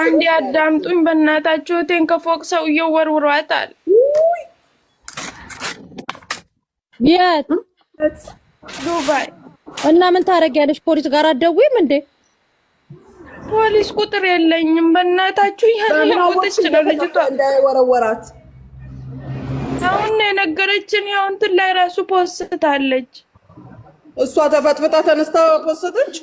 አንዴ አዳምጡኝ በእናታችሁ። እቴን ከፎቅ ሰውዬው ወርውሯታል። የት? ዱባይ። እና ምን ታረጊያለሽ? ፖሊስ ጋር አትደውይም እንዴ? ፖሊስ ቁጥር የለኝም በእናታችሁ። ያለቁጥች ነው ልጅቷ እንዳይወረወራት አሁን የነገረችን። ያው እንትን ላይ ራሱ ፖስታለች። እሷ ተፈጥፍጣ ተነስታ ፖስተች።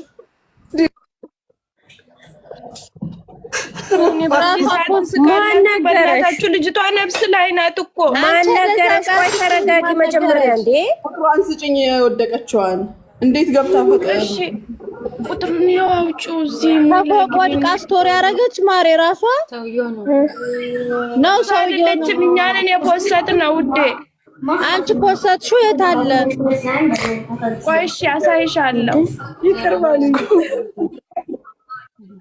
በእናታችሁ ልጅቷ ነፍስ ላይ ናት እኮ። ማን ነገረሽ? ቆይ ተረጋጊ መጀመሪያ። እንዴ ቁጥሯን ስጭኝ። የወደቀችዋን እንዴት ገብታ ፈቀደ? እሺ ቁጥሩን ያው አውጪው። እዚህ ወድቃ ስቶሪ ያረገች ማሬ ራሷ ነው ሰውዬው ነው። እኛ ነን የፖስተነው ውዴ። አንቺ ፖስተሽው የት አለ? ቆይ እሺ አሳይሻለሁ። ይቅርባል።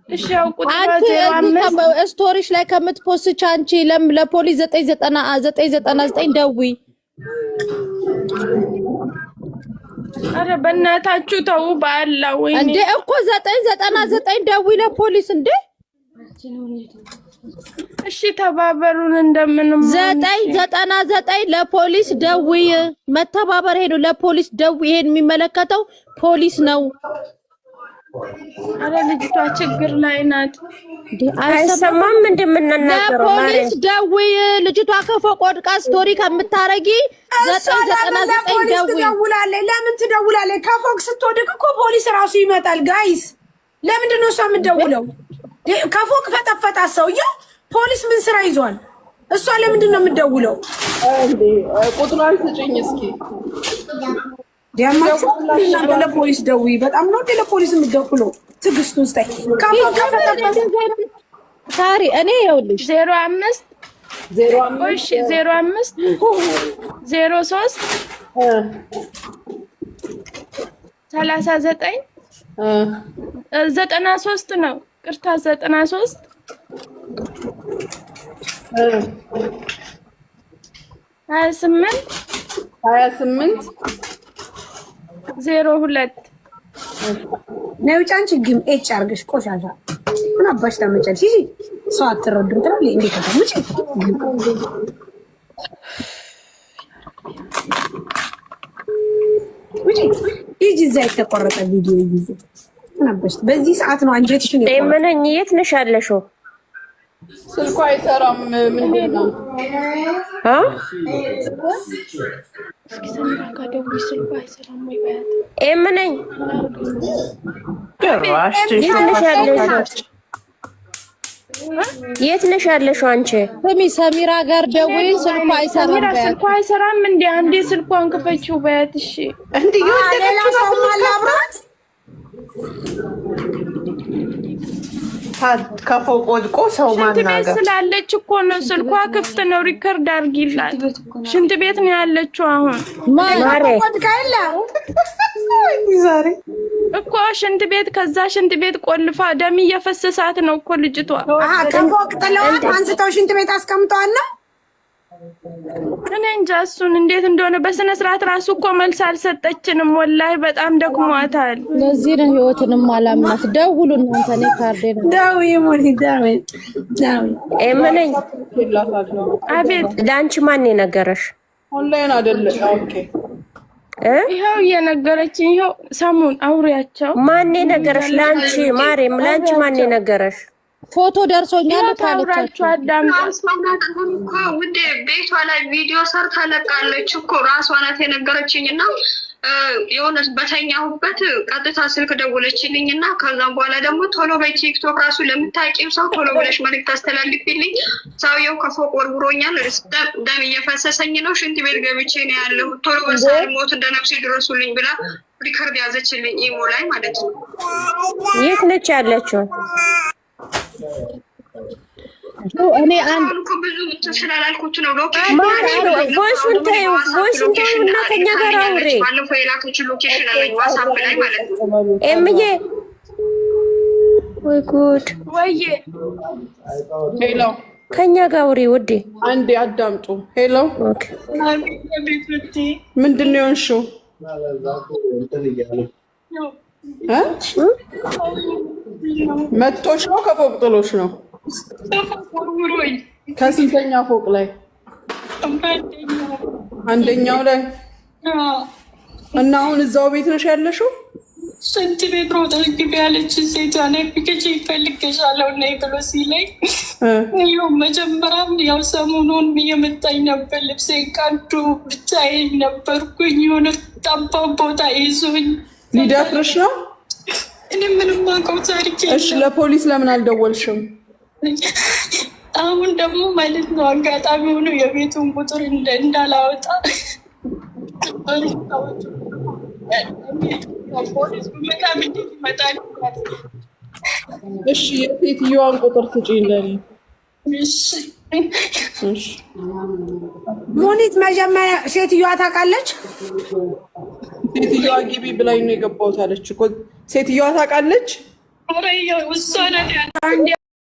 እሺ ያው ቁጥሩ ስቶሪሽ ላይ ከምትፖስች አንቺ ለፖሊስ 999 ደውይ። አረ በእናታችሁ ተው ባላ። ወይ እንዴ እኮ 999 ደውይ ለፖሊስ እንዴ። እሺ ተባበሩን እንደምንም። 999 ለፖሊስ ደውይ። መተባበር ሄዱ። ለፖሊስ ደውይ። ይሄን የሚመለከተው ፖሊስ ነው። አረ ልጅቷ ችግር ላይ ናት። አይሰማም እንደምንናገረው ለፖሊስ ደውይ። ልጅቷ ከፎቅ ወድቃ ስቶሪ ከምታረጊ 999 ደውይ። ለምን ትደውላለች? ከፎቅ ስትወድቅ እኮ ፖሊስ ራሱ ይመጣል። ጋይስ ለምንድን ነው እሷ የምትደውለው? ከፎቅ ፈጠፈጣ ሰውዬው። ፖሊስ ምን ስራ ይዟል? እሷ ለምንድን ነው የምትደውለው? ቁጥሯን ስጭኝ እስኪ። ለፖሊስ ደውይ። በጣም ነው ለፖሊስ የምትደውለው። ትግስት ውስጥ ሳሪ እኔ ይኸውልሽ 05 03 39 93 ነው። ቅርታ 93 28 02 ነው። ጫንቺ ግን ኤች አርገሽ ቆሻሻ ምን አባሽ ታመጫለሽ? እሺ ሰው አትረዱም ትላለች። እንዴ ከተምጪ ይጂ እዛ የተቆረጠ ቪዲዮ ይዚ ምን አባሽ በዚህ ሰዓት ነው አንጀትሽን የምነኝ። የት ነሽ ያለሽው? ስልኳ አይሰራም። ምንድን ነው? የምነኝ የት ነሽ ያለሽው አንቺ? ስሚ ሰሚራ ጋር ደውይ። ስልኳ አይሰራም። ስልኳ አይሰራም። እንዴ አንዴ ስልኳን ክፈችው በያት። እሺ እንዴ ሌላ ሰው ማላብራት ከፎቅ ወድቆ ሰው ማናገር። ሽንት ቤት ስላለች እኮ ነው። ስልኳ ክፍት ነው። ሪከርድ አድርጊላት። ሽንት ቤት ነው ያለችው አሁን። ማሬ ዛሬ እኮ ሽንት ቤት፣ ከዛ ሽንት ቤት ቆልፋ ደም እየፈሰሳት ነው እኮ ልጅቷ። ከፎቅ ጥለዋት አንስተው ሽንት ቤት አስቀምጠዋል ነው። እኔ እንጃ እሱን እንዴት እንደሆነ በስነ ስርዓት ራሱ እኮ መልስ አልሰጠችንም። ወላሂ በጣም ደክሟታል። ለዚህ ነው ህይወትንም አላምናት። ደውሉ እናንተ። እኔ ካርዴ ነው ዳዊ ሞኒ ዳዊ የምነኝ። አቤት ለአንቺ ማን የነገረሽ? ኦንላይን አይደለ? ኦኬ ይሄው እየነገረችኝ። ይሄው ሰሙን አውሪያቸው። ማን የነገረሽ? ለአንቺ ማርያም፣ ለአንቺ ማን የነገረሽ? ፎቶ ደርሶኛል ካለቻችሁ እኮ ውዴ ቤቷ ላይ ቪዲዮ ሰርታ ለቃለች እኮ ራሷ ናት የነገረችኝና የሆነ በተኛሁበት ቀጥታ ስልክ ደውለችልኝና ከዛም በኋላ ደግሞ ቶሎ በቲክቶክ ራሱ ለምታውቂው ሰው ቶሎ ብለሽ መልዕክት አስተላልፊልኝ፣ ሰውየው ከፎቅ ወርውሮኛል፣ ደም እየፈሰሰኝ ነው፣ ሽንት ቤት ገብቼ ነው ያለው፣ ቶሎ ሳልሞት እንደ ነፍሴ ድረሱልኝ ብላ ሪከርድ ያዘችልኝ ኢሞ ላይ ማለት ነው። የት ነች ያለችው? እኔ አንድ ብዙ ስላላልኩት ነው። ቮይሱን ተይው እና ከኛ ጋር አውሪ። ባለፈው የላከችው ሎኬሽን አለኝ ዋትስአፕ ላይ ማለት ነው። ኤምዬ ወይ ጉድ! ወይዬ ሄሎ፣ ከኛ ጋር አውሪ ውዴ። አንዴ አዳምጡ። ሄሎ፣ ኦኬ። ምንድን ነው የሆንሽው? መቶሽ ነው ከፎቅ ጥሎሽ ነው? ከስንተኛ ፎቅ ላይ? አንደኛው ላይ። እና አሁን እዛው ቤት ነሽ ያለሽው? ስንት ቤት ሮጠሽ ግቢ ያለችን ሴቷ ነይ ቢከጂ ይፈልግሻለሁ ነይ ብሎ ሲለኝ ይኸው መጀመሪያም ያው ሰሞኑን እየመጣኝ ነበር። ልብሴን ቀዱ ብቻዬን ነበርኩኝ። የሆነ ጠባብ ቦታ ይዞኝ ሊደፍርሽ ነው? እኔ ምንም አውቀው ታሪክ። እሺ ለፖሊስ ለምን አልደወልሽም? አሁን ደግሞ ማለት ነው አጋጣሚ ሆኖ የቤቱን ቁጥር እንዳላወጣ እሺ የሴትዮዋን ቁጥር ስጪኝ ለኔ። ሙኒት መጀመሪያ ሴትዮዋ ታውቃለች? ሴትዮዋ ግቢ ብላኝ ነው የገባሁት አለች እኮ። ሴትዮዋ ታውቃለች? ኧረ ያው እሷ ናት